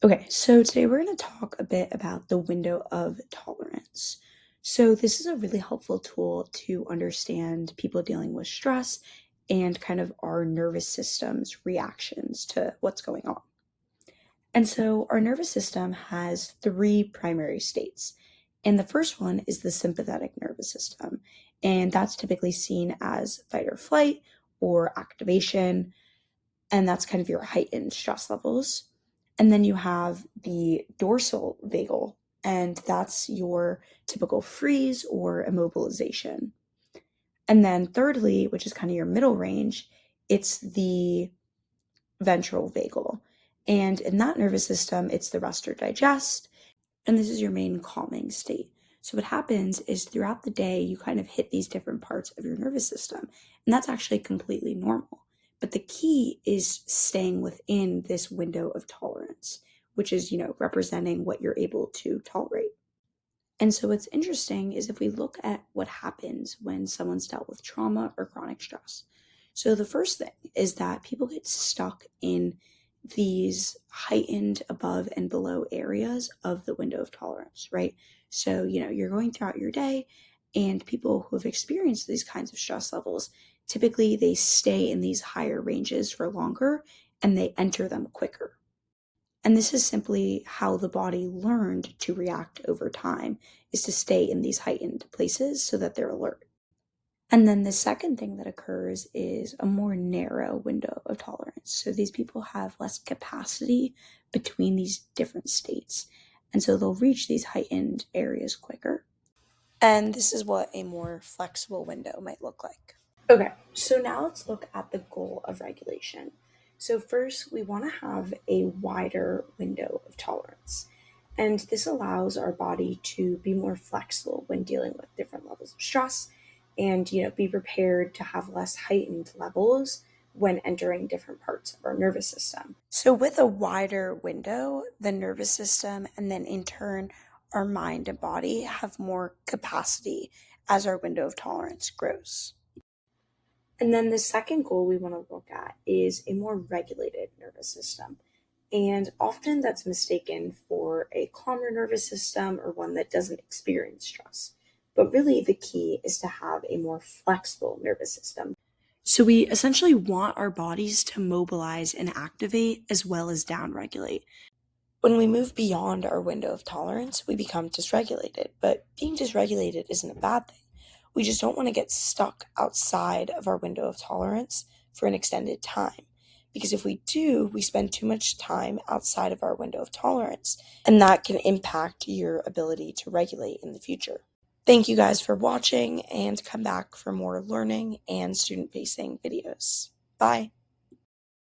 Okay, so today we're going to talk a bit about the window of tolerance. So, this is a really helpful tool to understand people dealing with stress and kind of our nervous system's reactions to what's going on. And so, our nervous system has three primary states. And the first one is the sympathetic nervous system. And that's typically seen as fight or flight or activation. And that's kind of your heightened stress levels. And then you have the dorsal vagal, and that's your typical freeze or immobilization. And then thirdly, which is kind of your middle range, it's the ventral vagal. And in that nervous system, it's the rest or digest, and this is your main calming state. So what happens is throughout the day, you kind of hit these different parts of your nervous system, and that's actually completely normal. But the key is staying within this window of tolerance, which is, representing what you're able to tolerate. And so what's interesting is if we look at what happens when someone's dealt with trauma or chronic stress. So the first thing is that people get stuck in these heightened above and below areas of the window of tolerance, right? So, you're going throughout your day, and people who have experienced these kinds of stress levels, typically they stay in these higher ranges for longer and they enter them quicker. And this is simply how the body learned to react over time, is to stay in these heightened places so that they're alert. And then the second thing that occurs is a more narrow window of tolerance. So these people have less capacity between these different states. And so they'll reach these heightened areas quicker. And this is what a more flexible window might look like. Okay, so now let's look at the goal of regulation. So, first, we want to have a wider window of tolerance. And this allows our body to be more flexible when dealing with different levels of stress and, be prepared to have less heightened levels when entering different parts of our nervous system. So, with a wider window, the nervous system and then in turn, our mind and body have more capacity as our window of tolerance grows. And then the second goal we want to look at is a more regulated nervous system. And often that's mistaken for a calmer nervous system or one that doesn't experience stress. But really, the key is to have a more flexible nervous system. So, we essentially want our bodies to mobilize and activate as well as downregulate. When we move beyond our window of tolerance, we become dysregulated. But being dysregulated isn't a bad thing. We just don't want to get stuck outside of our window of tolerance for an extended time. Because if we do, we spend too much time outside of our window of tolerance, and that can impact your ability to regulate in the future. Thank you guys for watching, and come back for more learning and student-facing videos. Bye.